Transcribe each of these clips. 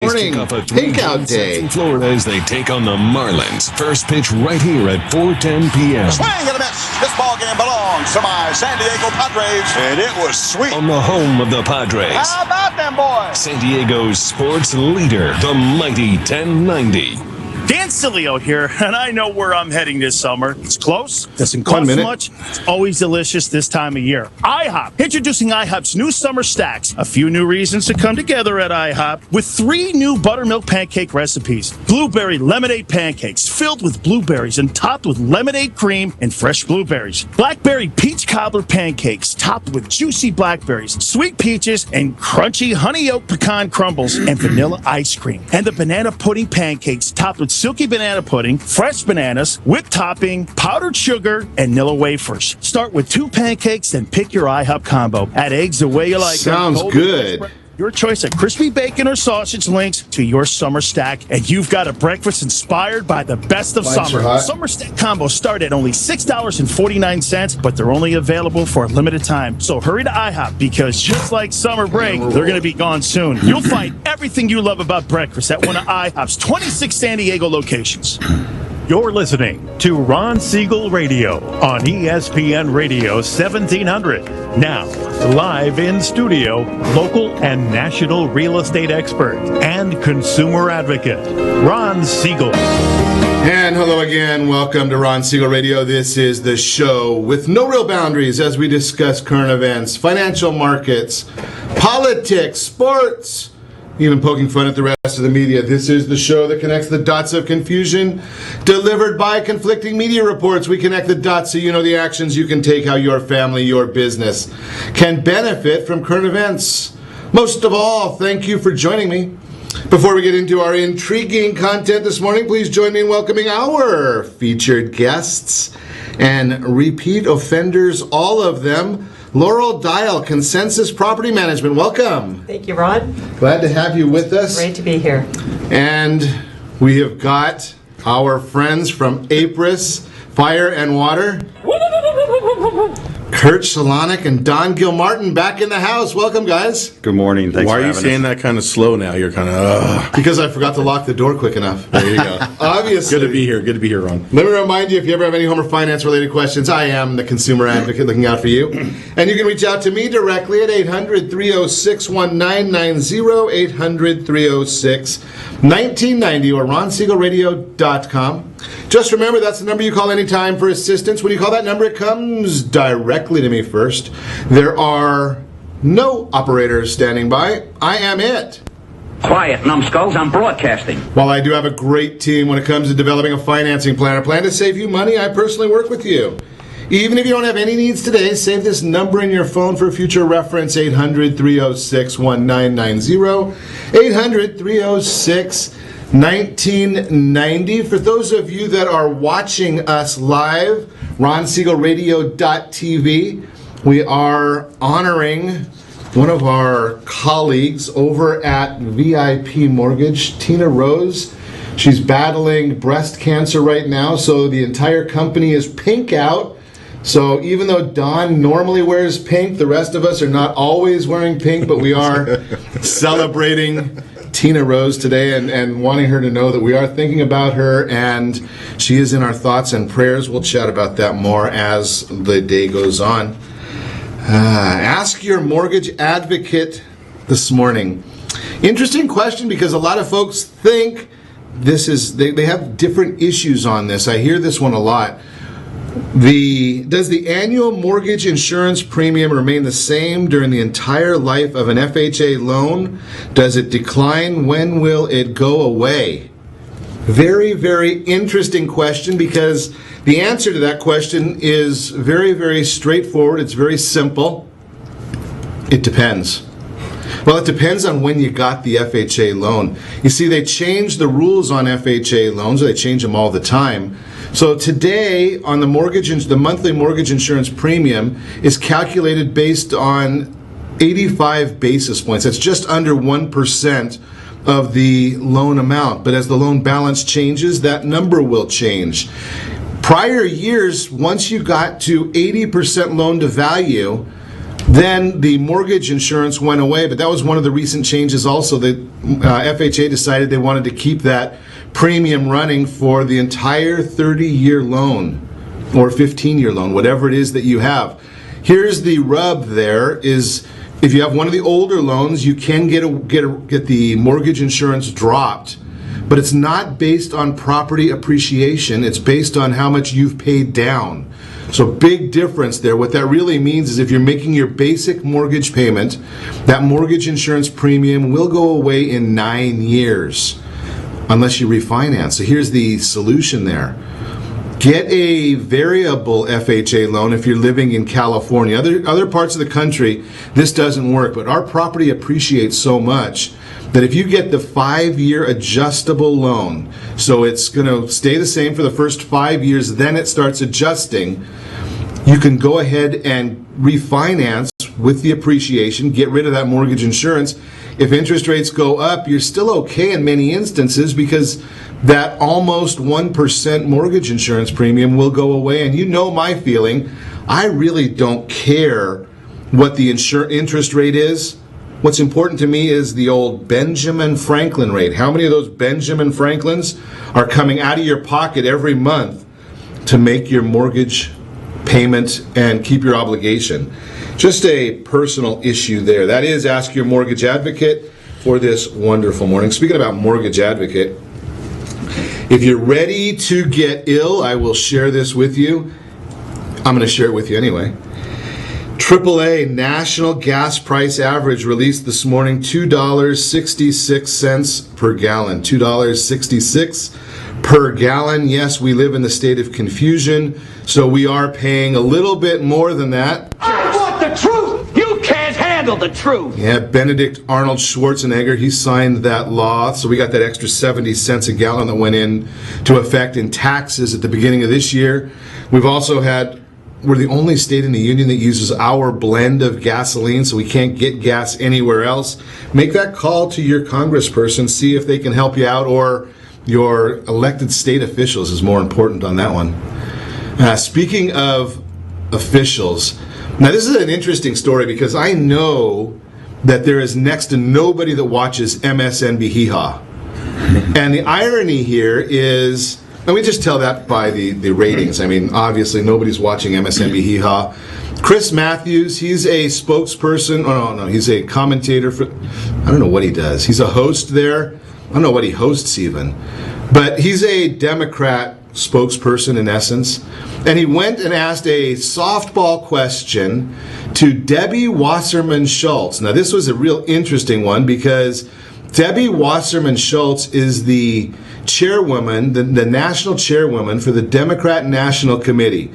Morning, kick off a Takeout Day in Florida as they take on the Marlins. First pitch right here at 4:10 p.m. Swing and a miss. This ball game belongs to my San Diego Padres, and it was sweet. On the home of the Padres. How about them boys? San Diego's sports leader, the mighty 1090. Dan Cilio here, and I know where I'm heading this summer. It's close, doesn't cost much, it's always delicious this time of year. IHOP, introducing IHOP's new summer stacks. A few new reasons to come together at IHOP with 3 new buttermilk pancake recipes. Blueberry lemonade pancakes filled with blueberries and topped with lemonade cream and fresh blueberries. Blackberry peach cobbler pancakes topped with juicy blackberries, sweet peaches, and crunchy honey oat pecan crumbles and vanilla ice cream. And the banana pudding pancakes topped with silky banana pudding, fresh bananas, whipped topping, powdered sugar, and Nilla wafers. Start with 2 pancakes, then pick your IHOP combo. Add eggs the way you like. Sounds good. Your choice of crispy bacon or sausage links to your summer stack, and you've got a breakfast inspired by the best of summer. Summer stack combos start at only $6.49, but they're only available for a limited time. So hurry to IHOP, because just like summer break, they're going to be gone soon. You'll find everything you love about breakfast at one of IHOP's 26 San Diego locations. You're listening to Ron Siegel Radio on ESPN Radio 1700. Now, live in studio, local and national real estate expert and consumer advocate, Ron Siegel. And hello again. Welcome to Ron Siegel Radio. This is the show with no real boundaries as we discuss current events, financial markets, politics, sports, even poking fun at the rest of the media. This is the show that connects the dots of confusion delivered by conflicting media reports. We connect the dots so you know the actions you can take, how your family, your business can benefit from current events. Most of all, thank you for joining me. Before we get into our intriguing content this morning, please join me in welcoming our featured guests and repeat offenders, all of them. Laurel Dial, Consensus Property Management. Welcome. Thank you, Ron. Glad to have you with us. Great to be here. And we have got our friends from Apris Fire and Water, Kurt Szalonek and Don Gilmartin back in the house. Welcome, guys. Good morning. Thanks for having us. Why are you saying that kind of slow now? You're kind of... Because I forgot to lock the door quick enough. There you go. Obviously. Good to be here. Good to be here, Ron. Let me remind you, if you ever have any home or finance-related questions, I am the consumer advocate looking out for you. And you can reach out to me directly at 800-306-1990, 800-306-1990, or ronsiegelradio.com. Just remember, that's the number you call anytime for assistance. When you call that number, it comes directly to me first. There are no operators standing by. I am it. Quiet, numbskulls, I'm broadcasting. While I do have a great team when it comes to developing a financing plan, a plan to save you money, I personally work with you. Even if you don't have any needs today, save this number in your phone for future reference, 800-306-1990, 800-306-1990. For those of you that are watching us live, ronsiegelradio.tv, we are honoring one of our colleagues over at VIP Mortgage, Tina Rose. She's battling breast cancer right now, so the entire company is pink out. So even though Don normally wears pink, the rest of us are not always wearing pink, but we are celebrating Tina Rose today and wanting her to know that we are thinking about her, and she is in our thoughts and prayers. We'll chat about that more as the day goes on. Ask your mortgage advocate this morning. Interesting question, because a lot of folks think this is, they have different issues on this. I hear this one a lot. Does the annual mortgage insurance premium remain the same during the entire life of an FHA loan? Does it decline? When will it go away? Very, very interesting question, because the answer to that question is very, very straightforward. It's very simple. It depends. Well, it depends on when you got the FHA loan. You see, they change the rules on FHA loans. They change them all the time. So today, on the monthly mortgage insurance premium is calculated based on 85 basis points. That's just under 1% of the loan amount. But as the loan balance changes, that number will change. Prior years, once you got to 80% loan to value, Then the mortgage insurance went away, but that was one of the recent changes also. The FHA decided they wanted to keep that premium running for the entire 30-year loan or 15-year loan, whatever it is that you have. Here's the rub there is if you have one of the older loans, you can get the mortgage insurance dropped, but it's not based on property appreciation. It's based on how much you've paid down. So big difference there. What that really means is if you're making your basic mortgage payment, that mortgage insurance premium will go away in 9 years unless you refinance. So here's the solution there. Get a variable FHA loan if you're living in California. Other parts of the country, this doesn't work, but our property appreciates so much that if you get the 5-year adjustable loan, so it's going to stay the same for the first 5 years, then it starts adjusting, you can go ahead and refinance with the appreciation, get rid of that mortgage insurance. If interest rates go up, you're still okay in many instances because that almost 1% mortgage insurance premium will go away. And you know my feeling, I really don't care what the interest rate is. What's important to me is the old Benjamin Franklin rate. How many of those Benjamin Franklins are coming out of your pocket every month to make your mortgage payment and keep your obligation? Just a personal issue there. That is Ask Your Mortgage Advocate for this wonderful morning. Speaking about Mortgage Advocate, if you're ready to get ill, I will share this with you. I'm going to share it with you anyway. AAA national gas price average released this morning, $2.66 per gallon. $2.66 per gallon. Yes, we live in the state of confusion, so we are paying a little bit more than that. I want the truth! You can't handle the truth! Yeah, Benedict Arnold Schwarzenegger, he signed that law, so we got that extra 70 cents a gallon that went in to effect in taxes at the beginning of this year. We've also had, we're the only state in the union that uses our blend of gasoline, so we can't get gas anywhere else. Make that call to your congressperson, see if they can help you out, or your elected state officials is more important on that one. Speaking of officials, now this is an interesting story because I know that there is next to nobody that watches MSNBC Hee-Haw. And the irony here is, and we just tell that by the ratings. I mean, obviously nobody's watching MSNBC Hee-Haw. Chris Matthews, he's a spokesperson, no, he's a commentator for, I don't know what he does. He's a host there. I don't know what he hosts even. But he's a Democrat spokesperson in essence. And he went and asked a softball question to Debbie Wasserman Schultz. Now this was a real interesting one because Debbie Wasserman Schultz is the chairwoman, the national chairwoman for the Democrat National Committee.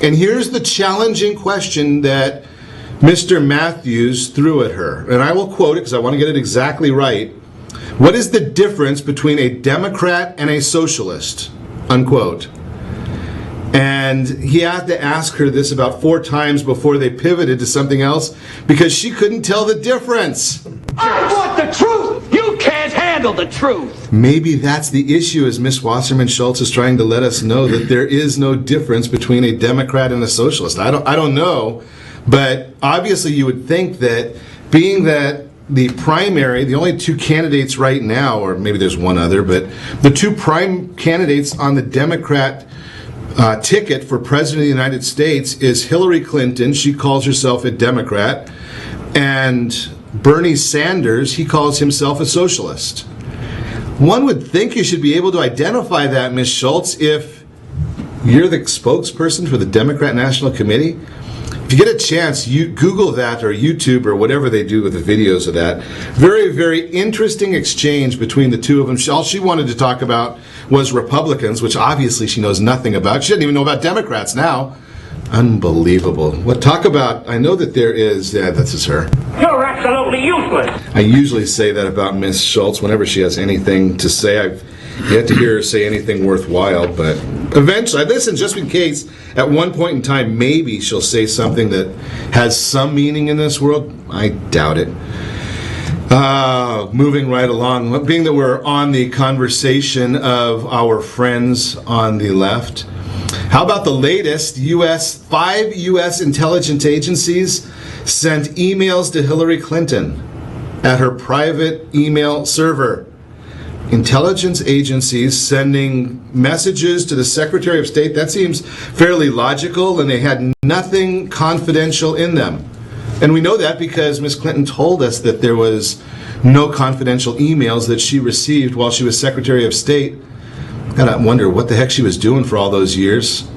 And here's the challenging question that Mr. Matthews threw at her. And I will quote it because I want to get it exactly right. What is the difference between a Democrat and a socialist? Unquote. And he had to ask her this about 4 times before they pivoted to something else because she couldn't tell the difference. I want the truth! You can't handle the truth! Maybe that's the issue, as Miss Wasserman Schultz is trying to let us know that there is no difference between a Democrat and a socialist. I don't know, but obviously you would think that being that the primary, the only 2 candidates right now, or maybe there's one other, but the 2 prime candidates on the Democrat ticket for President of the United States is Hillary Clinton. She calls herself a Democrat. And Bernie Sanders, he calls himself a socialist. One would think you should be able to identify that, Ms. Schultz, if you're the spokesperson for the Democrat National Committee. If you get a chance, you Google that or YouTube or whatever they do with the videos of that. Very, very interesting exchange between the two of them. All she wanted to talk about was Republicans, which obviously she knows nothing about. She doesn't even know about Democrats now. Unbelievable. What talk about, I know that there is, yeah, this is her. You're absolutely useless! I usually say that about Miss Schultz whenever she has anything to say. I've yet to hear her say anything worthwhile, but eventually, I listen just in case, at one point in time, maybe she'll say something that has some meaning in this world. I doubt it. Moving right along, being that we're on the conversation of our friends on the left, how about the latest 5 U.S. intelligence agencies sent emails to Hillary Clinton at her private email server. Intelligence agencies sending messages to the Secretary of State, that seems fairly logical, and they had nothing confidential in them. And we know that because Ms. Clinton told us that there was no confidential emails that she received while she was Secretary of State. Gotta wonder what the heck she was doing for all those years.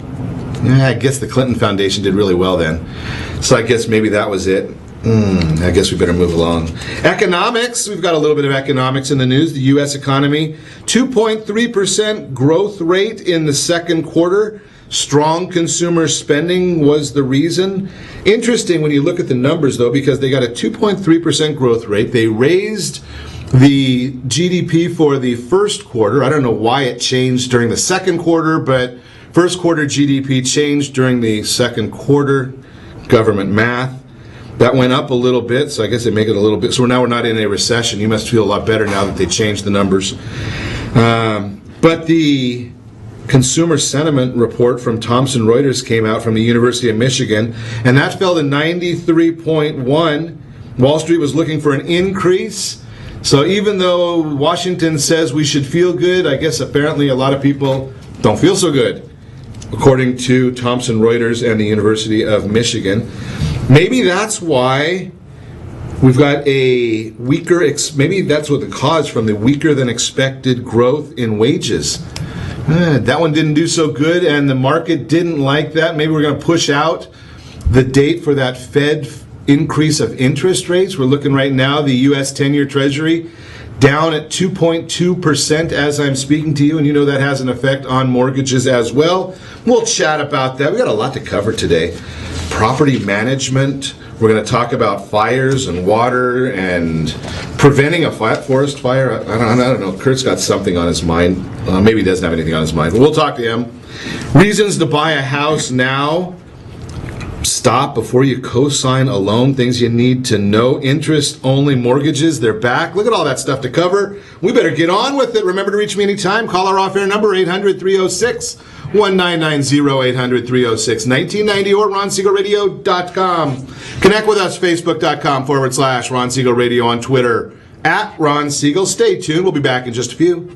Yeah, I guess the Clinton Foundation did really well then. So I guess maybe that was it. I guess we better move along. Economics. We've got a little bit of economics in the news. The U.S. economy, 2.3% growth rate in the second quarter. Strong consumer spending was the reason. Interesting when you look at the numbers, though, because they got a 2.3% growth rate. They raised the GDP for the first quarter. I don't know why it changed during the second quarter, but first quarter GDP changed during the second quarter. Government math. That went up a little bit, so I guess they make it a little bit. So now we're not in a recession. You must feel a lot better now that they changed the numbers. But the consumer sentiment report from Thomson Reuters came out from the University of Michigan, and that fell to 93.1. Wall Street was looking for an increase. So even though Washington says we should feel good, I guess apparently a lot of people don't feel so good, according to Thomson Reuters and the University of Michigan. Maybe that's why we've got a weaker, maybe that's what the cause from the weaker than expected growth in wages. That one didn't do so good, and the market didn't like that. Maybe we're going to push out the date for that Fed increase of interest rates. We're looking right now, the U.S. 10-year Treasury down at 2.2% as I'm speaking to you, and you know that has an effect on mortgages as well. We'll chat about that. We got a lot to cover today. Property management. We're going to talk about fires and water and preventing a forest fire. I don't know. Kurt's got something on his mind. Maybe he doesn't have anything on his mind. But we'll talk to him. Reasons to buy a house now. Stop before you co-sign a loan. Things you need to know. Interest-only mortgages, they're back. Look at all that stuff to cover. We better get on with it. Remember to reach me anytime. Call our off-air number, 800-306-1990, 800-306-1990, or RonSiegelRadio.com. Connect with us, Facebook.com/Ron Siegel Radio, on Twitter, @Ron Siegel. Stay tuned. We'll be back in just a few.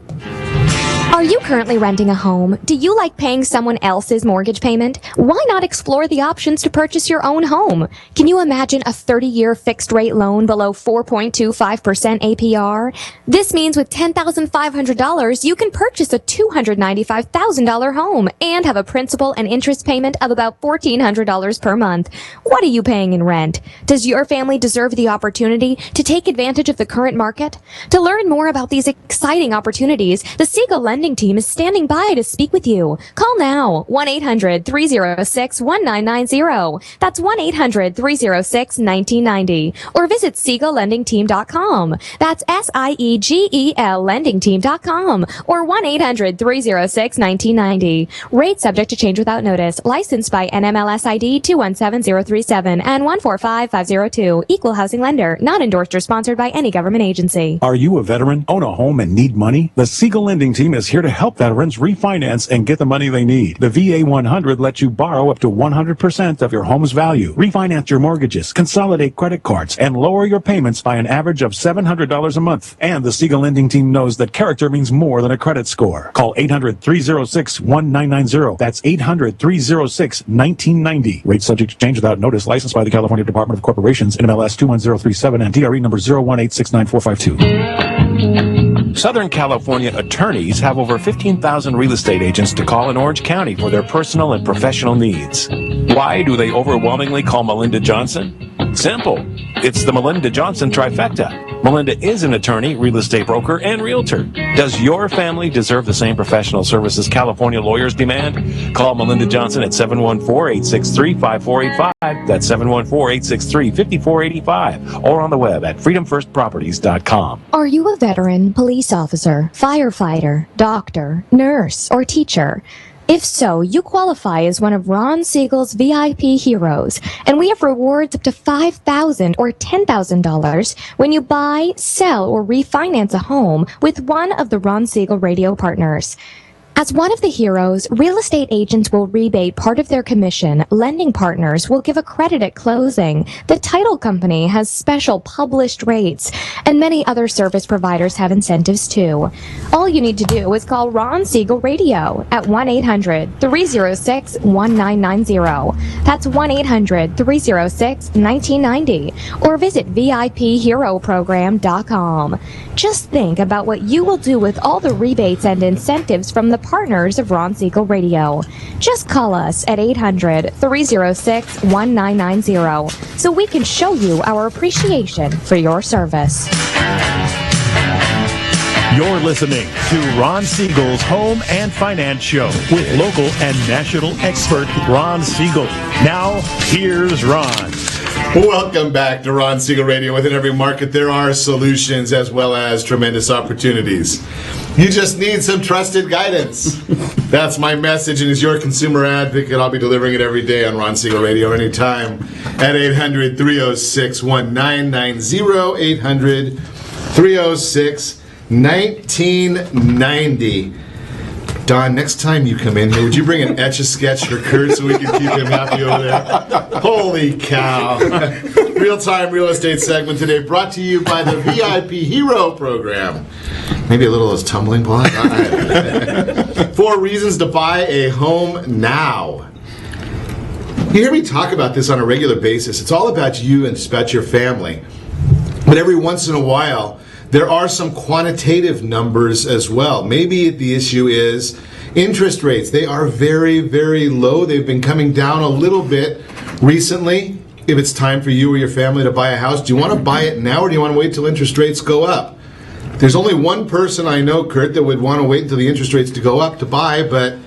Are you currently renting a home? Do you like paying someone else's mortgage payment? Why not explore the options to purchase your own home? Can you imagine a 30-year fixed-rate loan below 4.25% APR? This means with $10,500, you can purchase a $295,000 home and have a principal and interest payment of about $1,400 per month. What are you paying in rent? Does your family deserve the opportunity to take advantage of the current market? To learn more about these exciting opportunities, the Siegel Lending Team is standing by to speak with you. Call now, 1-800-306-1990. That's 1-800-306-1990. Or visit SiegelLendingTeam.com. That's SIEGEL LendingTeam.com. Or 1-800-306-1990. Rate subject to change without notice. Licensed by NMLS ID 217037 and 145502. Equal housing lender. Not endorsed or sponsored by any government agency. Are you a veteran, own a home, and need money? The Siegel Lending Team is here to help veterans refinance and get the money they need. The VA 100 lets you borrow up to 100% of your home's value, refinance your mortgages, consolidate credit cards, and lower your payments by an average of $700 a month. And the Siegel Lending Team knows that character means more than a credit score. Call 800-306-1990. That's 800-306-1990. Rate subject to change without notice. Licensed by the California Department of Corporations, NMLS 21037 and DRE number 018694552. Southern California attorneys have over 15,000 real estate agents to call in Orange County for their personal and professional needs. Why do they overwhelmingly call Melinda Johnson? Simple. It's the Melinda Johnson trifecta. Melinda is an attorney, real estate broker, and realtor. Does your family deserve the same professional services California lawyers demand? Call Melinda Johnson at 714-863-5485. That's 714-863-5485. Or on the web at freedomfirstproperties.com. Are you a veteran, police officer, firefighter, doctor, nurse, or teacher? If so, you qualify as one of Ron Siegel's VIP heroes, and we have rewards up to $5,000 or $10,000 when you buy, sell, or refinance a home with one of the Ron Siegel radio partners. As one of the heroes, real estate agents will rebate part of their commission. Lending partners will give a credit at closing. The title company has special published rates, and many other service providers have incentives too. All you need to do is call Ron Siegel Radio at 1-800-306-1990. That's 1-800-306-1990. Or visit VIPHeroProgram.com. Just think about what you will do with all the rebates and incentives from the partners of Ron Siegel Radio. Just call us at 800-306-1990 so we can show you our appreciation for your service. You're listening to Ron Siegel's Home and Finance Show with local and national expert Ron Siegel. Now, here's Ron. Welcome back to Ron Siegel Radio. Within every market, there are solutions as well as tremendous opportunities. You just need some trusted guidance. That's my message, and as your consumer advocate, I'll be delivering it every day on Ron Siegel Radio anytime at 800-306-1990, 800-306-1990. Don, next time you come in here, would you bring an Etch-a-Sketch for Kurt so we can keep him happy over there? Holy cow. Real-time real estate segment today brought to you by the VIP Hero Program. Maybe a little of those tumbling blocks. 4 reasons to buy a home now. You hear me talk about this on a regular basis. It's all about you and it's about your family. But every once in a while, there are some quantitative numbers as well. Maybe the issue is interest rates. They are very, very low. They've been coming down a little bit recently. If it's time for you or your family to buy a house, do you want to buy it now or do you want to wait till interest rates go up? There's only one person I know, Kurt, that would want to wait until the interest rates to go up to buy, but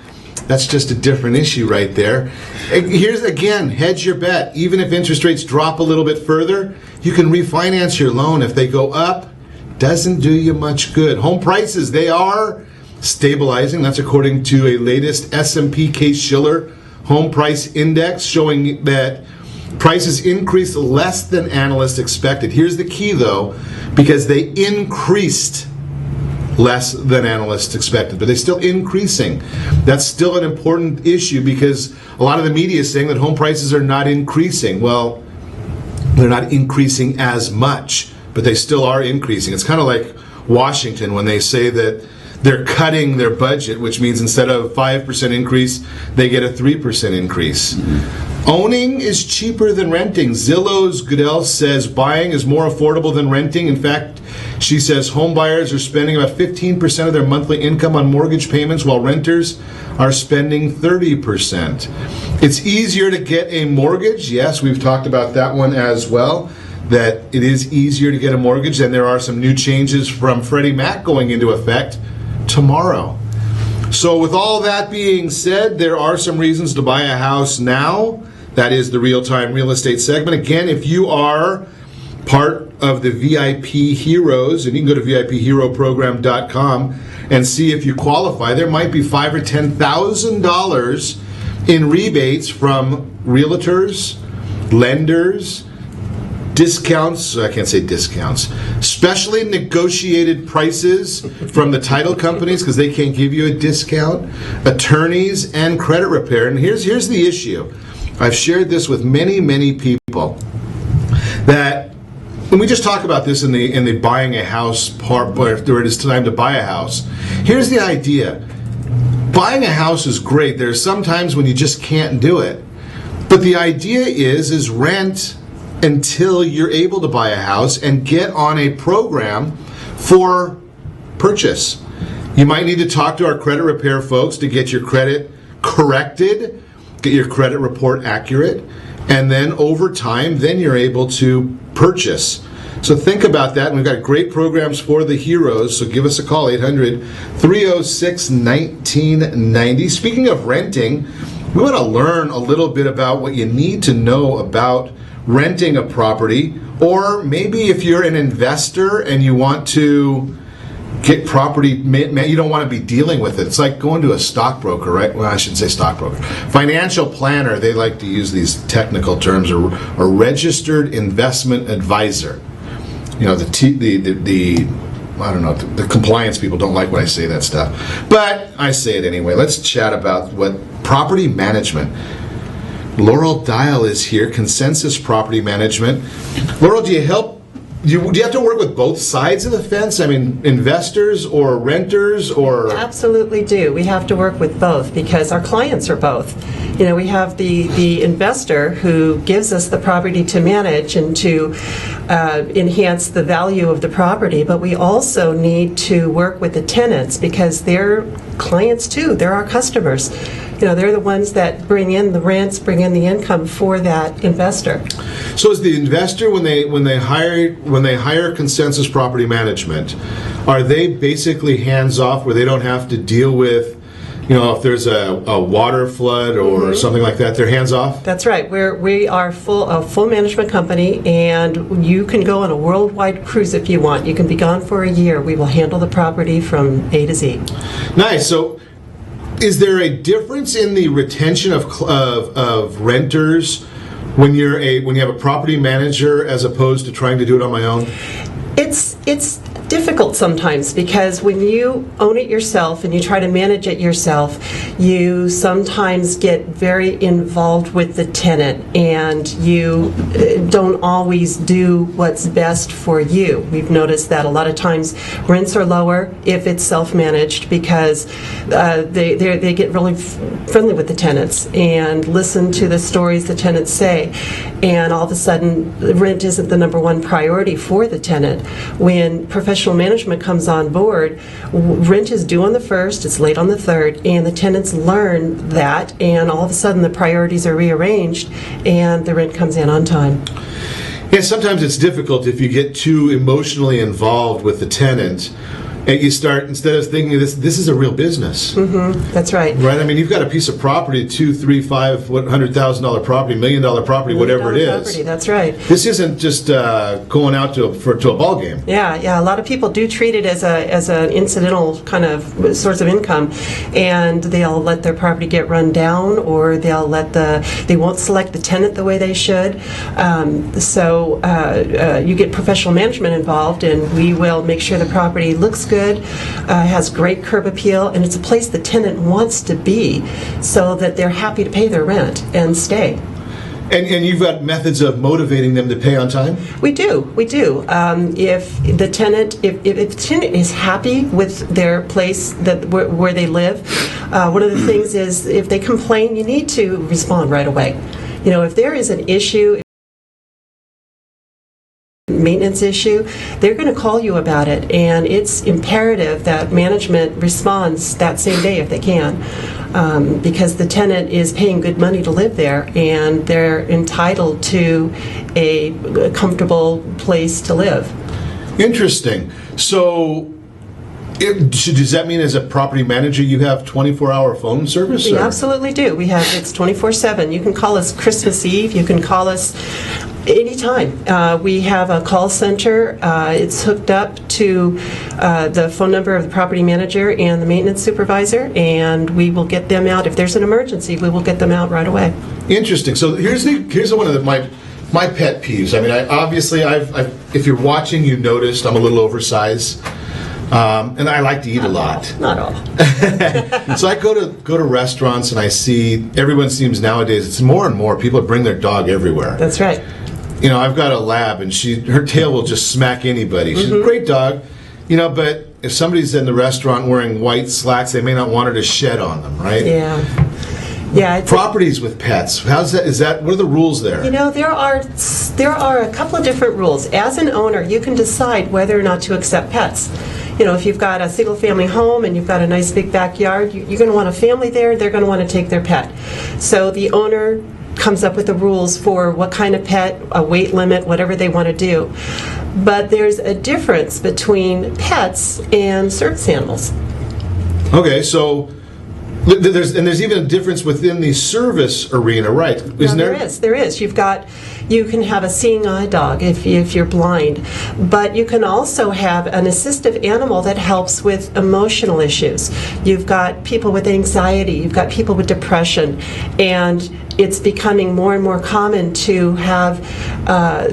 that's just a different issue right there. Here's, again, hedge your bet. Even if interest rates drop a little bit further, you can refinance your loan. If they go up, doesn't do you much good. Home prices, they are stabilizing. That's according to a latest S&P Case-Shiller home price index showing that prices increased less than analysts expected. Here's the key, though, because they increased less than analysts expected, but they're still increasing. That's still an important issue because a lot of the media is saying that home prices are not increasing. Well, they're not increasing as much, but they still are increasing. It's kind of like Washington when they say that they're cutting their budget, which means instead of a 5% increase, they get a 3% increase. Owning is cheaper than renting. Zillow's Goodell says buying is more affordable than renting. In fact, she says home buyers are spending about 15% of their monthly income on mortgage payments, while renters are spending 30%. It's easier to get a mortgage. Yes, we've talked about that one as well, that it is easier to get a mortgage, and there are some new changes from Freddie Mac going into effect tomorrow. So with all that being said, there are some reasons to buy a house now. That is the real-time real estate segment. Again, if you are part of the VIP Heroes, and you can go to VIPHeroProgram.com and see if you qualify, there might be $5,000 or $10,000 in rebates from realtors, lenders, discounts, I can't say discounts, specially negotiated prices from the title companies because they can't give you a discount, attorneys, and credit repair. And here's the issue. I've shared this with many, many people, that when we just talk about this in the buying a house part, where it is time to buy a house, here's the idea. Buying a house is great. There's some times when you just can't do it. But the idea is rent until you're able to buy a house and get on a program for purchase. You might need to talk to our credit repair folks to get your credit corrected, get your credit report accurate, and then over time, then you're able to purchase. So think about that, and we've got great programs for the heroes, so give us a call, 800-306-1990. Speaking of renting, we want to learn a little bit about what you need to know about renting a property, or maybe if you're an investor and you want to get property, you don't want to be dealing with it. It's like going to a stockbroker, right? Well, I shouldn't say stockbroker. Financial planner, they like to use these technical terms, or a registered investment advisor. You know, the I don't know, the compliance people don't like when I say that stuff. But I say it anyway. Let's chat about what property management. Laurel Dial is here, Consensus Property Management. Laurel, do you help? Do you have to work with both sides of the fence? I mean, investors or renters or? Absolutely do. We have to work with both because our clients are both. You know, we have the investor who gives us the property to manage and to enhance the value of the property, but we also need to work with the tenants because they're clients too. They're our customers. You know, they're the ones that bring in the rents, bring in the income for that investor. So is the investor, when they hire Consensus Property Management, are they basically hands off where they don't have to deal with, you know, if there's a water flood or something like that, they're hands off? That's right. We are a full management company, and you can go on a worldwide cruise if you want. You can be gone for a year. We will handle the property from A to Z. Nice. So is there a difference in the retention of renters when you have a property manager as opposed to trying to do it on my own? It's difficult sometimes because when you own it yourself and you try to manage it yourself, you sometimes get very involved with the tenant and you don't always do what's best for you. We've noticed that a lot of times rents are lower if it's self-managed because they get really friendly with the tenants and listen to the stories the tenants say, and all of a sudden rent isn't the number one priority for the tenant. When professional management comes on board, rent is due on the 1st, it's late on the 3rd, and the tenants learn that, and all of a sudden the priorities are rearranged and the rent comes in on time. Yeah, sometimes it's difficult if you get too emotionally involved with the tenant. And you start, instead of thinking this is a real business. That's right. Right? I mean, you've got a piece of property, $2, $3, $5, $100,000 property, $1 million property, whatever it is. Property, that's right. This isn't just going out to a ball game. Yeah. A lot of people do treat it as an incidental kind of source of income, and they'll let their property get run down, or they won't select the tenant the way they should. So you get professional management involved, and we will make sure the property looks good, has great curb appeal, and it's a place the tenant wants to be so that they're happy to pay their rent and stay. And you've got methods of motivating them to pay on time? We do. If the tenant is happy with their place where they live, one of the things is if they complain, you need to respond right away. You know, if there is an issue, maintenance issue, they're going to call you about it, and it's imperative that management responds that same day if they can, because the tenant is paying good money to live there and they're entitled to a comfortable place to live. Interesting. So does that mean as a property manager you have 24-hour phone service? We absolutely do. It's 24/7. You can call us Christmas Eve. You can call us anytime. We have a call center. It's hooked up to the phone number of the property manager and the maintenance supervisor, and we will get them out. If there's an emergency, we will get them out right away. Interesting. So here's one of my pet peeves. I mean, obviously, if you're watching, you noticed I'm a little oversized. And I like to eat a lot. Not all. So I go to restaurants and I see everyone seems nowadays, it's more and more people bring their dog everywhere. That's right. You know, I've got a lab and her tail will just smack anybody. She's a great dog, you know, but if somebody's in the restaurant wearing white slacks, they may not want her to shed on them, right? Yeah. Properties with pets. What are the rules there? You know, there are a couple of different rules. As an owner, you can decide whether or not to accept pets. You know, if you've got a single-family home and you've got a nice big backyard, you're going to want a family there. They're going to want to take their pet. So the owner comes up with the rules for what kind of pet, a weight limit, whatever they want to do. But there's a difference between pets and service animals. Okay, so there's even a difference within the service arena, right? Isn't there? There is. You've got You can have a seeing eye dog if you're blind, but you can also have an assistive animal that helps with emotional issues. You've got people with anxiety, you've got people with depression, and it's becoming more and more common to have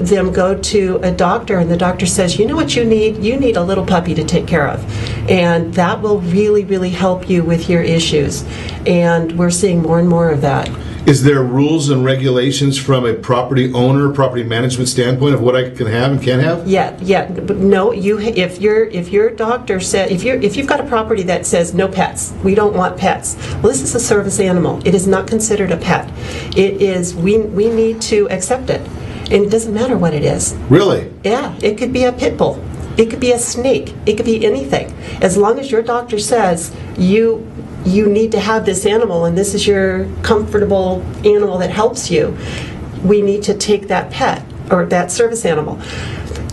them go to a doctor, and the doctor says, you know what you need? You need a little puppy to take care of. And that will really, really help you with your issues. And we're seeing more and more of that. Is there rules and regulations from a property owner, property management standpoint of what I can have and can't have? Yeah. But no, if your doctor said, if you've got a property that says no pets, we don't want pets. Well, this is a service animal. It is not considered a pet. It is. We need to accept it, and it doesn't matter what it is. Really? Yeah. It could be a pit bull. It could be a snake. It could be anything. As long as your doctor says you need to have this animal and this is your comfortable animal that helps you, we need to take that pet or that service animal.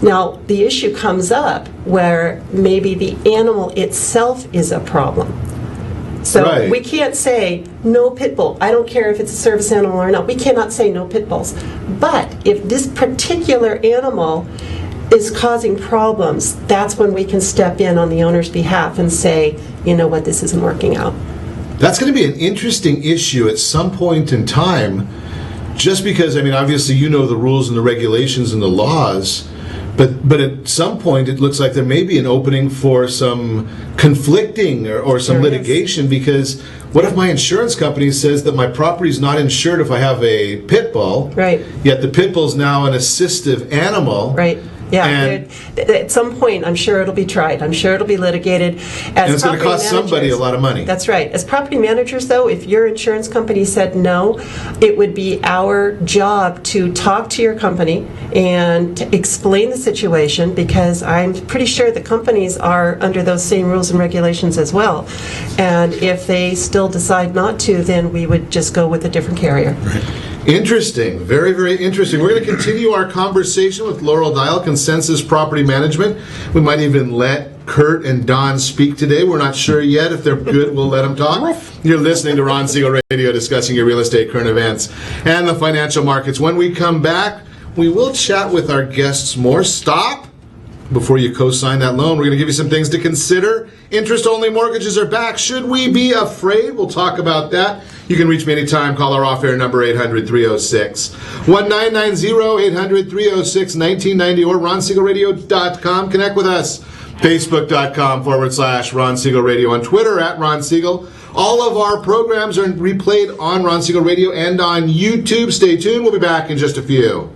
Now, the issue comes up where maybe the animal itself is a problem. So right. We can't say no pit bull. I don't care if it's a service animal or not. We cannot say no pit bulls. But if this particular animal is causing problems, that's when we can step in on the owner's behalf and say, you know what, this isn't working out. That's going to be an interesting issue at some point in time, just because, I mean, obviously you know the rules and the regulations and the laws, but at some point it looks like there may be an opening for some conflicting or some litigation, because what if my insurance company says that my property is not insured if I have a pit bull, right? Yet the pit bull is now an assistive animal, right? Yeah, at some point, I'm sure it'll be tried. I'm sure it'll be litigated. And it's going to cost somebody a lot of money. That's right. As property managers, though, if your insurance company said no, it would be our job to talk to your company and to explain the situation, because I'm pretty sure the companies are under those same rules and regulations as well. And if they still decide not to, then we would just go with a different carrier. Right. Interesting. Very, very interesting. We're going to continue our conversation with Laurel Dial, Consensus Property Management. We might even let Kurt and Don speak today. We're not sure yet. If they're good, we'll let them talk. You're listening to Ron Siegel Radio, discussing your real estate, current events, and the financial markets. When we come back, we will chat with our guests more. Stop before you co-sign that loan. We're going to give you some things to consider. Interest-only mortgages are back. Should we be afraid? We'll talk about that. You can reach me anytime. Call our off-air number, 800-306-1990, 800-306-1990, or ronsiegelradio.com. Connect with us. Facebook.com/Ron Siegel Radio. On Twitter, @Ron Siegel. All of our programs are replayed on Ron Siegel Radio and on YouTube. Stay tuned. We'll be back in just a few.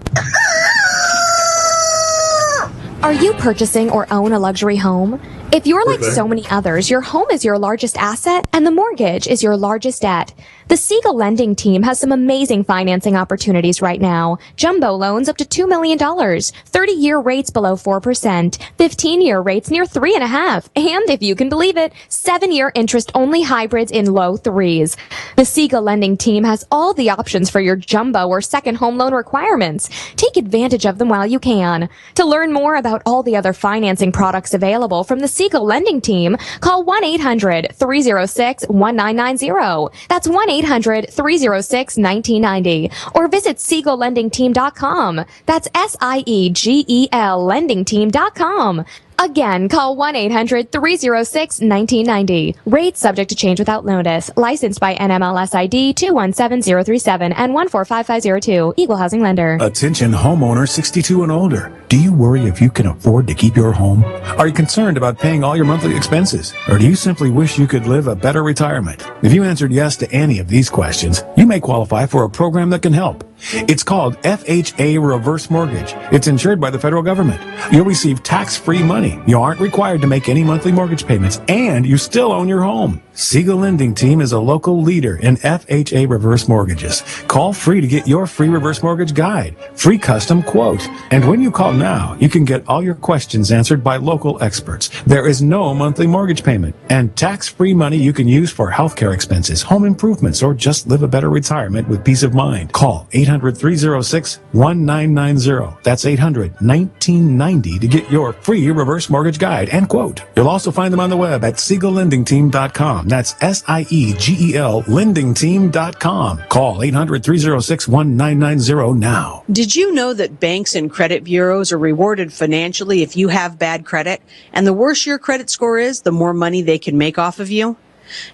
Are you purchasing or own a luxury home? If you're like so many others, your home is your largest asset and the mortgage is your largest debt. The Siegel lending team has some amazing financing opportunities right now. Jumbo loans up to $2 million, 30-year rates below 4%, 15-year rates near 3.5%, and if you can believe it, 7-year interest-only hybrids in low 3s. The Siegel lending team has all the options for your jumbo or second home loan requirements. Take advantage of them while you can. To learn more about all the other financing products available from the Siegel lending team, call 1-800-306-1990. That's 1-800-306-1990. Or visit SiegelLendingTeam.com. That's SIEGEL LendingTeam.com. Again, call 1-800-306-1990. Rates subject to change without notice. Licensed by NMLS ID 217037 and 145502. Equal housing lender. Attention homeowners 62 and older. Do you worry if you can afford to keep your home? Are you concerned about paying all your monthly expenses? Or do you simply wish you could live a better retirement? If you answered yes to any of these questions, you may qualify for a program that can help. It's called FHA Reverse Mortgage. It's insured by the federal government. You'll receive tax-free money. You aren't required to make any monthly mortgage payments, and you still own your home. Siegel Lending Team is a local leader in FHA reverse mortgages. Call free to get your free reverse mortgage guide, free custom quote. And when you call now, you can get all your questions answered by local experts. There is no monthly mortgage payment and tax-free money you can use for healthcare expenses, home improvements, or just live a better retirement with peace of mind. Call 800-306-1990. That's 800-1990 to get your free reverse mortgage guide and quote. You'll also find them on the web at SiegelLendingTeam.com. That's SIEGEL LendingTeam.com. Call 800-306-1990 now. Did you know that banks and credit bureaus are rewarded financially if you have bad credit? And the worse your credit score is, the more money they can make off of you?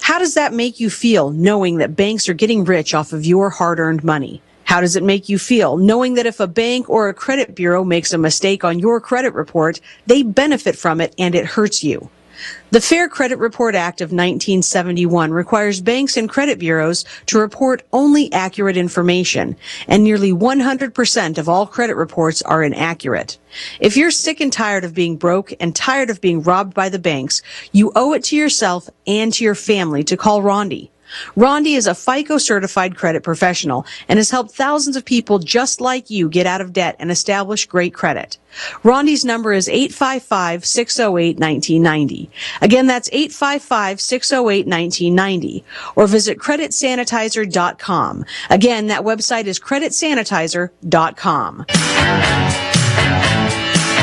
How does that make you feel, knowing that banks are getting rich off of your hard-earned money? How does it make you feel, knowing that if a bank or a credit bureau makes a mistake on your credit report, they benefit from it and it hurts you? The Fair Credit Report Act of 1971 requires banks and credit bureaus to report only accurate information, and nearly 100% of all credit reports are inaccurate. If you're sick and tired of being broke and tired of being robbed by the banks, you owe it to yourself and to your family to call Rondi. Rondi is a FICO-certified credit professional and has helped thousands of people just like you get out of debt and establish great credit. Rondi's number is 855-608-1990. Again, that's 855-608-1990. Or visit creditsanitizer.com. Again, that website is creditsanitizer.com.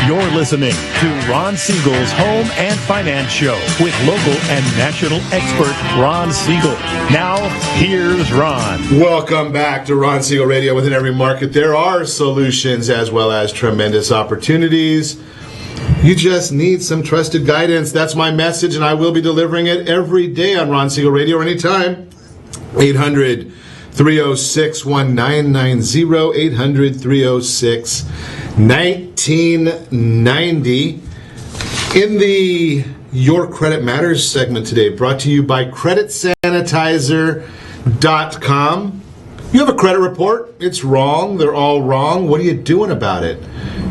You're listening to Ron Siegel's Home and Finance Show with local and national expert Ron Siegel. Now, here's Ron. Welcome back to Ron Seagull Radio. Within every market, there are solutions as well as tremendous opportunities. You just need some trusted guidance. That's my message, and I will be delivering it every day on Ron Seagull Radio or anytime. 800-306-1990, 800-306-1990. In the Your Credit Matters segment today, brought to you by creditsanitizer.com. You have a credit report, it's wrong, they're all wrong. What are you doing about it?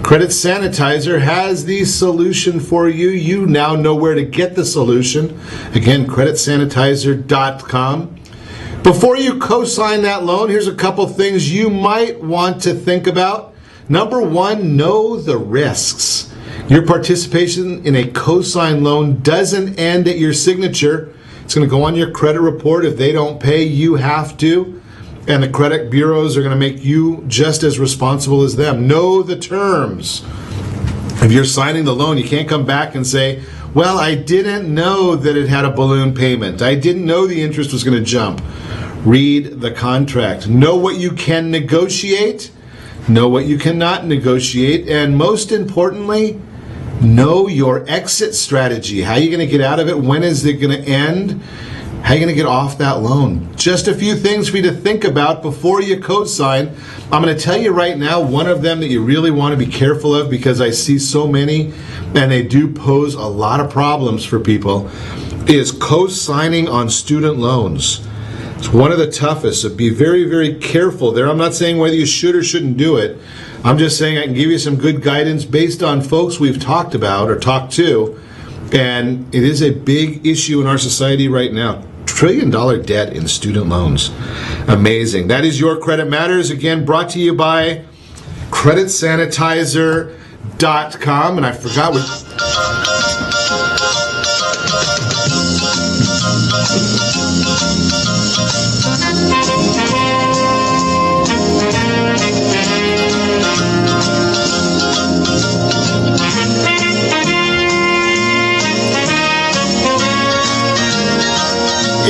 Credit Sanitizer has the solution for you. You now know where to get the solution. Again, creditsanitizer.com. Before you co-sign that loan, here's a couple things you might want to think about. Number one, know the risks. Your participation in a co-sign loan doesn't end at your signature. It's going to go on your credit report. If they don't pay, you have to. And the credit bureaus are going to make you just as responsible as them. Know the terms. If you're signing the loan, you can't come back and say, well, I didn't know that it had a balloon payment. I didn't know the interest was going to jump. Read the contract. Know what you can negotiate. Know what you cannot negotiate. And most importantly, know your exit strategy. How are you going to get out of it? When is it going to end? How are you going to get off that loan? Just a few things for you to think about before you co-sign. I'm going to tell you right now one of them that you really want to be careful of, because I see so many and they do pose a lot of problems for people, is co-signing on student loans. It's one of the toughest, so be very, very careful there. I'm not saying whether you should or shouldn't do it. I'm just saying I can give you some good guidance based on folks we've talked about or talked to, and it is a big issue in our society right now. $1 trillion debt in student loans. Amazing. That is Your Credit Matters, again brought to you by creditsanitizer.com, and I forgot what...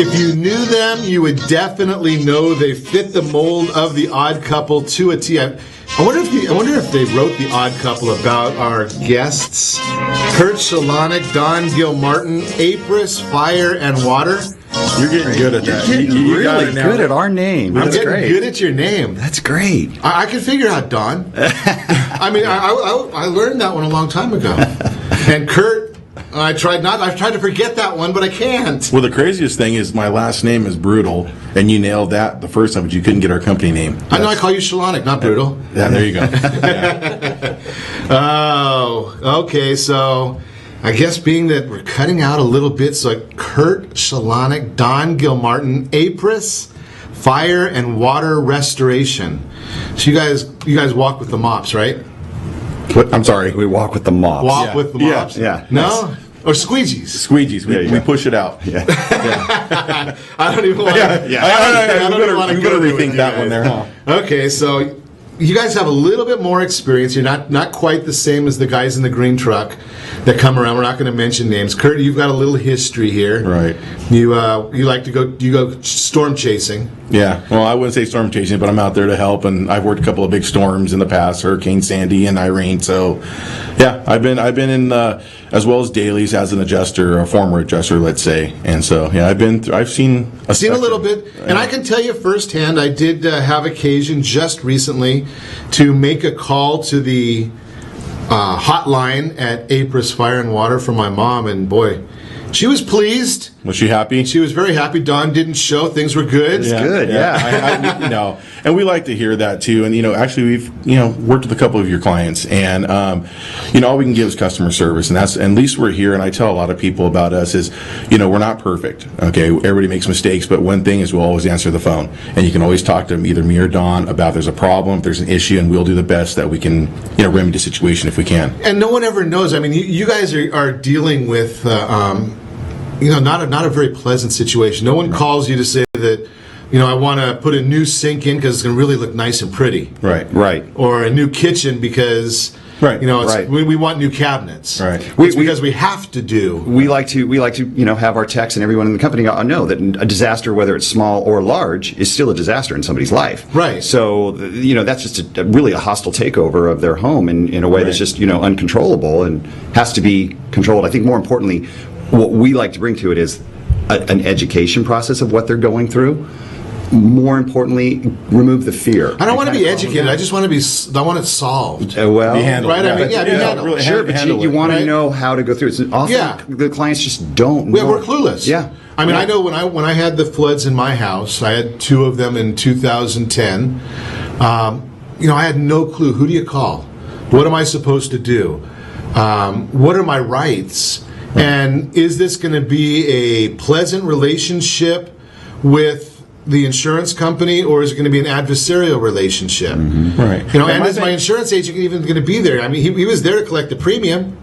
If you knew them, you would definitely know they fit the mold of the Odd Couple to a T. I wonder if they wrote the Odd Couple about our guests, Kurt Szalonek, Don Gilmartin, Apris, Fire, and Water. You're getting good at that. You're getting really good at our name. I'm getting good at your name. That's great. I can figure out Don. I mean, I learned that one a long time ago. And Kurt, I've tried to forget that one, but I can't. Well, the craziest thing is my last name is Brutal, and you nailed that the first time, but you couldn't get our company name. I know I call you Szalonek, not Brutal. Yeah, there you go. Yeah. Oh, okay, so I guess being that we're cutting out a little bit, so Kurt Szalonek, Don Gilmartin, Apris, Fire and Water Restoration. So you guys walk with the mops, right? What? I'm sorry, we walk with the mops. Walk with the mops? Yeah. No? Or squeegees. Squeegees. We push it out. Yeah. I don't even want to. We better rethink that one there, huh? Okay, so you guys have a little bit more experience. You're not quite the same as the guys in the green truck that come around. We're not going to mention names. Kurt, you've got a little history here. Right. You like to go. You go storm chasing. Yeah. Well, I wouldn't say storm chasing, but I'm out there to help, and I've worked a couple of big storms in the past, Hurricane Sandy and Irene. So, yeah, I've been in as well as dailies as an adjuster, a former adjuster, let's say. And so, yeah, I've seen a little bit, and I can tell you firsthand. I did have occasion just recently to make a call to the hotline at APRIS Fire and Water for my mom, and boy, she was pleased. Was she happy? She was very happy. Dawn didn't show. Things were good. It's good, I and we like to hear that too. And actually, we've worked with a couple of your clients, and all we can give is customer service, and at least we're here. And I tell a lot of people about us is, we're not perfect. Okay, everybody makes mistakes, but one thing is we'll always answer the phone, and you can always talk to either me or Dawn about there's a problem, if there's an issue, and we'll do the best that we can, remedy the situation if we can. And no one ever knows. I mean, you guys are dealing with. Not a very pleasant situation. No one calls you to say that, I want to put a new sink in because it's going to really look nice and pretty. Right. Or a new kitchen because, we want new cabinets. Right. It's because we have to do. We like to, have our techs and everyone in the company know that a disaster, whether it's small or large, is still a disaster in somebody's life. Right. So, that's just really a hostile takeover of their home in a way that's just, uncontrollable and has to be controlled. I think more importantly, what we like to bring to it is an education process of what they're going through. More importantly, remove the fear. I don't want to be educated. I just want I want it solved. Be handled. Right? Be handled. Really sure, but you want to know how to go through it. So often the clients just don't know. We're clueless. Yeah. I mean, I know when I had the floods in my house, I had 2 of them in 2010. I had no clue. Who do you call? What am I supposed to do? What are my rights? And is this going to be a pleasant relationship with the insurance company, or is it going to be an adversarial relationship? Mm-hmm. Right. And is my insurance agent even going to be there? I mean, he was there to collect the premium,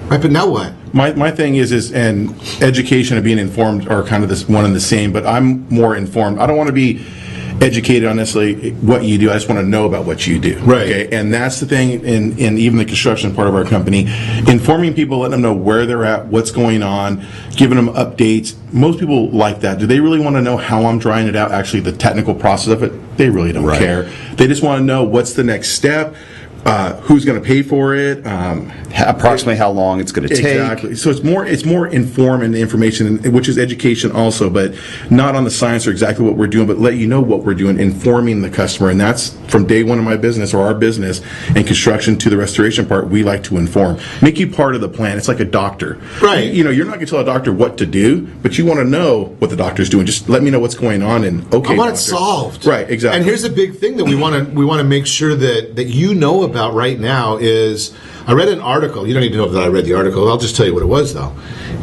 right? But now what? My thing is and education and being informed are kind of this one and the same, but I'm more informed. I don't want to be educated on necessarily what you do. I just want to know about what you do. Right. Okay? And that's the thing in even the construction part of our company, informing people, letting them know where they're at, what's going on, giving them updates. Most people like that. Do they really want to know how I'm drying it out, actually the technical process of it? They really don't care. They just want to know what's the next step, who's going to pay for it, approximately how long it's going to take. Exactly. So it's more informed and information, which is education also, but not on the science or exactly what we're doing, but let you know what we're doing, informing the customer. And that's from day one of my business or our business and construction to the restoration part. We like to inform, make you part of the plan. It's like a doctor, right? You're not going to tell a doctor what to do, but you want to know what the doctor's doing. Just let me know what's going on, and I want it solved. Right. Exactly. And here's the big thing that we want to make sure that you know about right now is. I read an article. You don't need to know that I read the article. I'll just tell you what it was, though.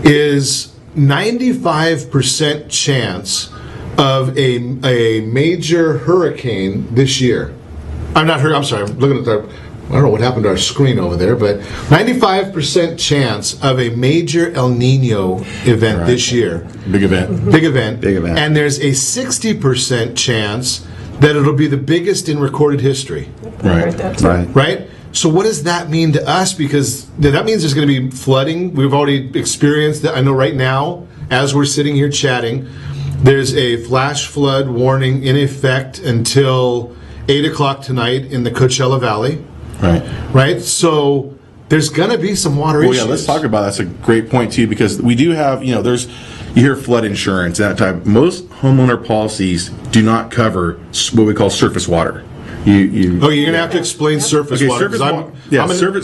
Is 95% chance of a major hurricane this year. I'm sorry. I'm looking at I don't know what happened to our screen over there, but 95% chance of a major El Nino event this year. Big event. Big event. And there's a 60% chance that it'll be the biggest in recorded history. Right? So what does that mean to us? Because that means there's going to be flooding. We've already experienced that. I know right now, as we're sitting here chatting, there's a flash flood warning in effect until 8 o'clock tonight in the Coachella Valley. Right? So there's going to be some water issues. Yeah, let's talk about that. That's a great point, too, because we do have, you hear flood insurance, that type. Most homeowner policies do not cover what we call surface water. You're going to have to explain surface water.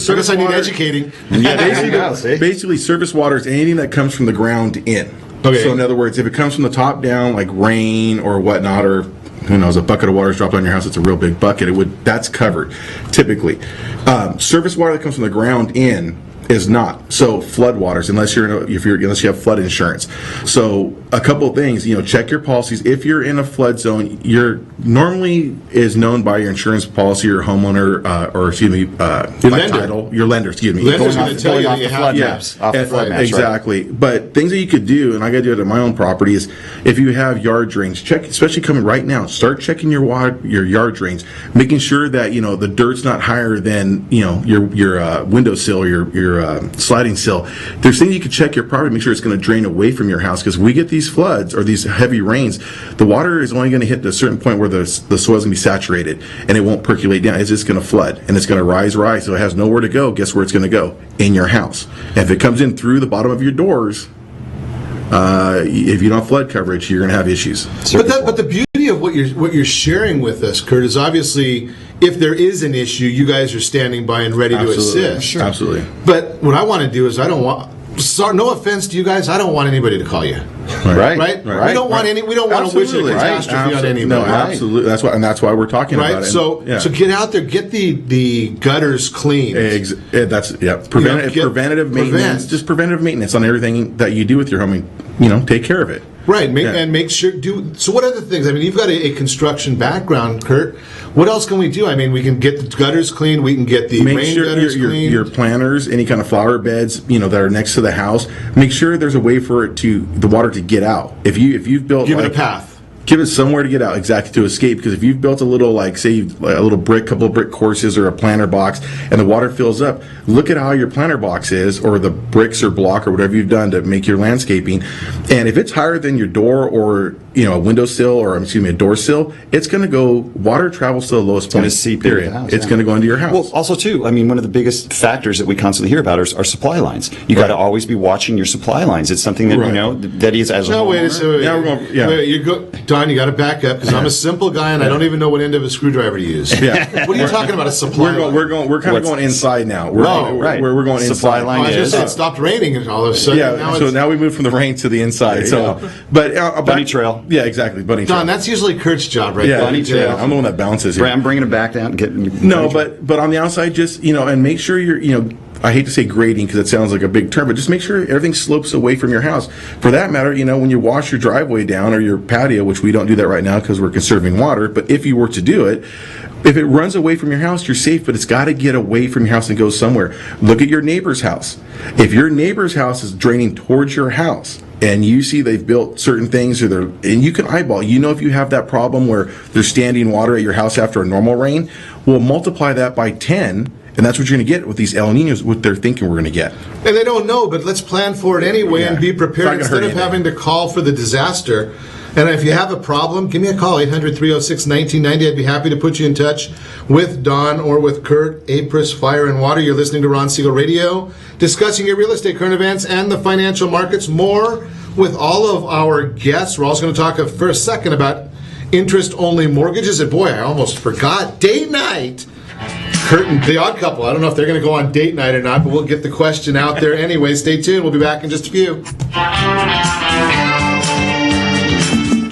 Surface I need educating. Basically, surface water is anything that comes from the ground in. Okay. So in other words, if it comes from the top down, like rain or whatnot, or who knows, a bucket of water is dropped on your house, it's a real big bucket, that's covered, typically. Surface water that comes from the ground in is not. So floodwaters, unless you have flood insurance. So a couple of things, check your policies. If you're in a flood zone, you're normally is known by your insurance policy, your homeowner, your lender, excuse me. Lender's going to tell you that you have off the flood maps, exactly. Right? But things that you could do, and I got to do it at my own property, is if you have yard drains, check, especially coming right now, start checking your yard drains, making sure that the dirt's not higher than your windowsill or your sliding sill. There's things you can check your property, make sure it's going to drain away from your house, because we get these floods or these heavy rains, the water is only going to hit to a certain point where the soil is going to be saturated and it won't percolate down. It's just going to flood and it's going to rise, so it has nowhere to go. Guess where it's going to go? In your house. And if it comes in through the bottom of your doors, if you don't have flood coverage, you're going to have issues. But the beauty of what you're sharing with us, Kurt, is obviously if there is an issue, you guys are standing by and ready to assist. Sure. Absolutely. But what I want to do is no offense to you guys, I don't want anybody to call you. Right. We don't want to wish a catastrophe on anybody. No, absolutely. That's why we're talking about it. So get out there, get the gutters cleaned. That's preventative maintenance. Just preventative maintenance on everything that you do with your home. Take care of it. Right, and make sure so what other things? I mean, you've got a construction background, Kurt. What else can we do? I mean, we can get the gutters cleaned, we can get the rain gutters cleaned. Your planters, any kind of flower beds, that are next to the house, make sure there's a way for the water to get out. If you've built it a path. Give it somewhere to get out, exactly, to escape. Because if you've built a little, couple of brick courses or a planter box, and the water fills up, look at how your planter box is, or the bricks or block or whatever you've done to make your landscaping. And if it's higher than your door or a windowsill or a door sill, it's going to go. Water travels to the lowest point. It's going to seep into the house. It's going to go into your house. Well, also too, I mean, one of the biggest factors that we constantly hear about are supply lines. You got to always be watching your supply lines. It's something that that is as a wait. Don, you got to back up, because I'm a simple guy and I don't even know what end of a screwdriver to use. Yeah. What are you talking about? A supply line? We're kind of going inside now. We're going supply inside. line. I was going to say it stopped raining and all of a sudden. Yeah. Now we moved from the rain to the inside. Bunny trail. Yeah, exactly. Bunny trail. Don, that's usually Kurt's job, right? Yeah, Bunny trail. I'm the one that bounces here. I'm bringing it back down. But on the outside, just and make sure you're I hate to say grading because it sounds like a big term, but just make sure everything slopes away from your house. For that matter, when you wash your driveway down or your patio, which we don't do that right now because we're conserving water, but if you were to do it, if it runs away from your house, you're safe, but it's got to get away from your house and go somewhere. Look at your neighbor's house. If your neighbor's house is draining towards your house, and you see they've built certain things, and you can eyeball, if you have that problem where there's standing water at your house after a normal rain, well, multiply that by 10, and that's what you're going to get with these El Niños, what they're thinking we're going to get. And they don't know, but let's plan for it anyway and be prepared instead of having to call for the disaster. And if you have a problem, give me a call, 800-306-1990. I'd be happy to put you in touch with Don or with Kurt, Apris Fire and Water. You're listening to Ron Siegel Radio, discussing your real estate, current events, and the financial markets. More with all of our guests. We're also going to talk for a second about interest-only mortgages. And boy, I almost forgot, date night. Kurt and the Odd Couple. I don't know if they're going to go on date night or not, but we'll get the question out there anyway. Stay tuned. We'll be back in just a few.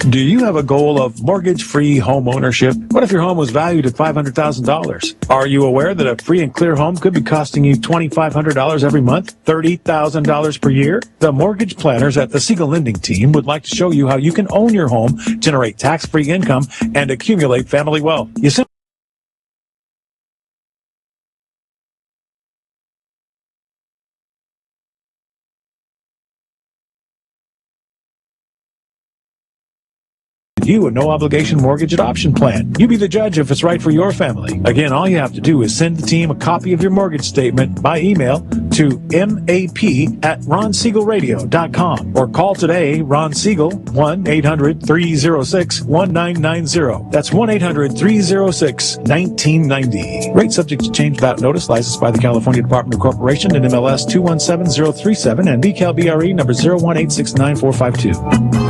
Do you have a goal of mortgage-free home ownership? What if your home was valued at $500,000? Are you aware that a free and clear home could be costing you $2,500 every month, $30,000 per year? The mortgage planners at the Siegel Lending Team would like to show you how you can own your home, generate tax-free income, and accumulate family wealth. You simply you a no-obligation mortgage adoption plan. You be the judge if it's right for your family. Again, all you have to do is send the team a copy of your mortgage statement by email to map@ronsiegelradio.com or call today Ron Siegel 1-800-306-1990. That's 1-800-306-1990. Rate subject to change without notice. Licensed by the California Department of Corporation and MLS 217037 and BCAL-BRE number 018694452.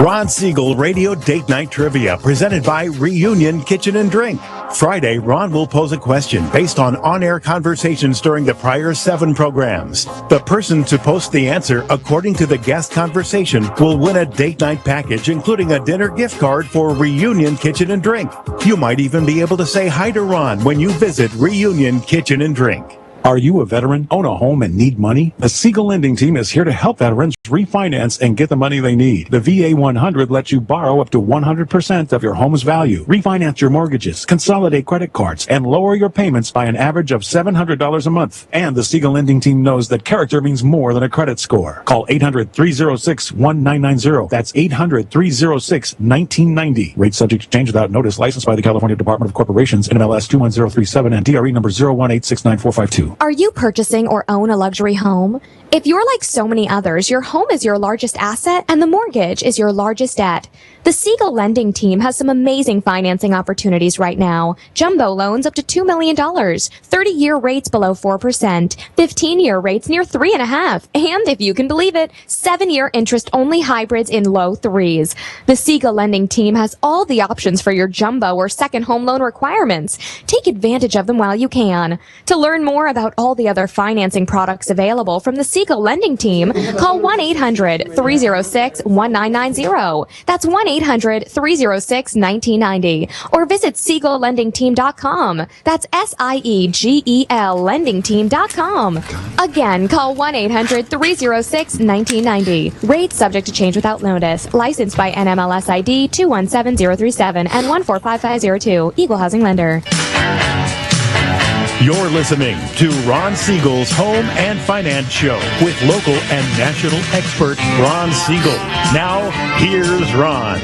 Ron Siegel Radio Date Night Trivia, presented by Reunion Kitchen and Drink. Friday, Ron will pose a question based on-air conversations during the prior 7 programs. The person to post the answer according to the guest conversation will win a date night package, including a dinner gift card for Reunion Kitchen and Drink. You might even be able to say hi to Ron when you visit Reunion Kitchen and Drink. Are you a veteran, own a home, and need money? The Seagull Lending Team is here to help veterans refinance and get the money they need. The VA 100 lets you borrow up to 100% of your home's value, refinance your mortgages, consolidate credit cards, and lower your payments by an average of $700 a month. And the Seagull Lending Team knows that character means more than a credit score. Call 800-306-1990. That's 800-306-1990. Rates subject to change without notice. Licensed by the California Department of Corporations, NMLS 21037, and DRE number 018694452. Are you purchasing or own a luxury home? If you're like so many others, your home is your largest asset and the mortgage is your largest debt. The Siegel Lending Team has some amazing financing opportunities right now. Jumbo loans up to $2 million, 30-year rates below 4%, 15-year rates near 3.5%, and if you can believe it, 7-year interest-only hybrids in low 3s. The Siegel Lending Team has all the options for your jumbo or second home loan requirements. Take advantage of them while you can. To learn more about all the other financing products available from the Siegel Lending Team, call 1-800-306-1990. That's 1-800-306-1990. Or visit SiegelLendingTeam.com. That's SIEGEL LendingTeam.com. Again, call 1-800-306-1990. Rates subject to change without notice. Licensed by NMLS ID 217037 and 145502. Equal Housing Lender. You're listening to Ron Siegel's Home and Finance Show with local and national expert Ron Siegel. Now, here's Ron.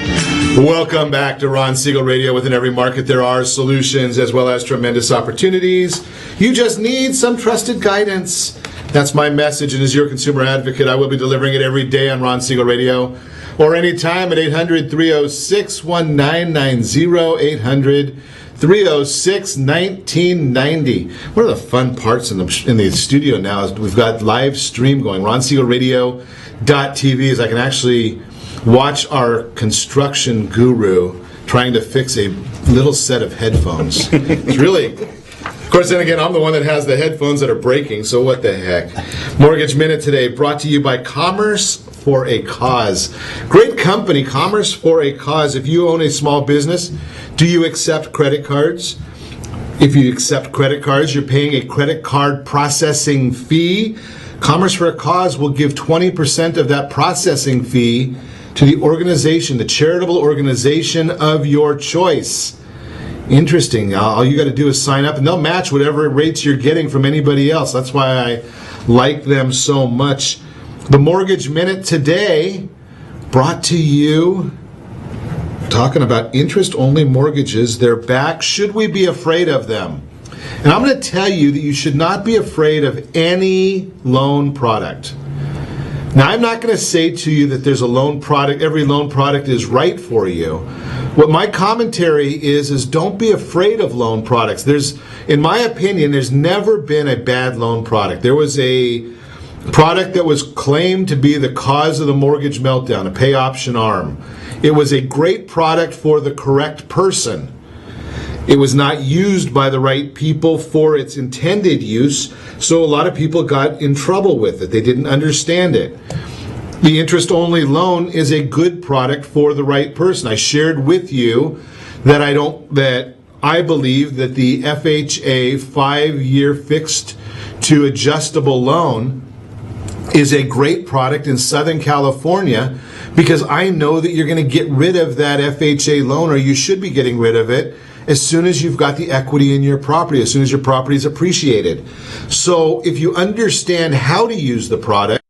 Welcome back to Ron Siegel Radio. Within every market, there are solutions as well as tremendous opportunities. You just need some trusted guidance. That's my message, and as your consumer advocate, I will be delivering it every day on Ron Siegel Radio or anytime at 800-306-1990, 800-306-1990. One of the fun parts in the studio now is we've got live stream going. RonSiegelRadio.tv is I can actually watch our construction guru trying to fix a little set of headphones. It's really... Of course, then again, I'm the one that has the headphones that are breaking, so what the heck. Mortgage Minute today brought to you by Commerce for a Cause. Great company, Commerce for a Cause. If you own a small business, do you accept credit cards? If you accept credit cards, you're paying a credit card processing fee. Commerce for a Cause will give 20% of that processing fee to the organization, the charitable organization of your choice. Interesting. All you got to do is sign up, and they'll match whatever rates you're getting from anybody else. That's why I like them so much. The Mortgage Minute today brought to you talking about interest-only mortgages. They're back. Should we be afraid of them? And I'm going to tell you that you should not be afraid of any loan product. Now, I'm not going to say to you that there's a loan product, every loan product is right for you. What my commentary is don't be afraid of loan products. In my opinion, there's never been a bad loan product. There was a product that was claimed to be the cause of the mortgage meltdown, a pay option arm. It was a great product for the correct person. It was not used by the right people for its intended use, so a lot of people got in trouble with it. They didn't understand it. The interest-only loan is a good product for the right person. I shared with you that I believe that the FHA 5-year fixed to adjustable loan is a great product in Southern California because I know that you're going to get rid of that FHA loan, or you should be getting rid of it, as soon as you've got the equity in your property, as soon as your property is appreciated. So if you understand how to use the product,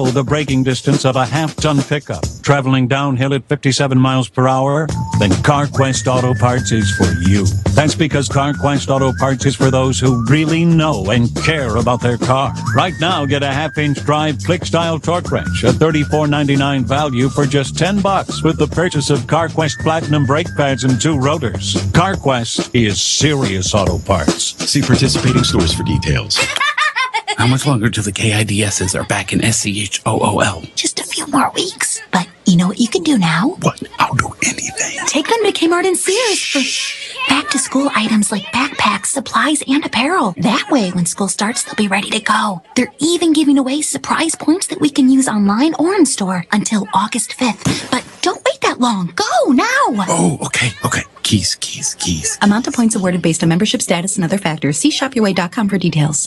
the braking distance of a half-ton pickup, traveling downhill at 57 miles per hour, then CarQuest Auto Parts is for you. That's because CarQuest Auto Parts is for those who really know and care about their car. Right now, get a half-inch drive click-style torque wrench, a $34.99 value for just $10 with the purchase of CarQuest Platinum brake pads and 2 rotors. CarQuest is serious auto parts. See participating stores for details. How much longer till the KIDSs are back in SCHOOL? Just a few more weeks. But you know what you can do now? What? I'll do anything. Take them to Kmart and Sears for back-to-school items like backpacks, supplies, and apparel. That way, when school starts, they'll be ready to go. They're even giving away surprise points that we can use online or in store until August 5th. But don't wait that long. Go now! Oh, okay. Keys. Amount of points awarded based on membership status and other factors. See shopyourway.com for details.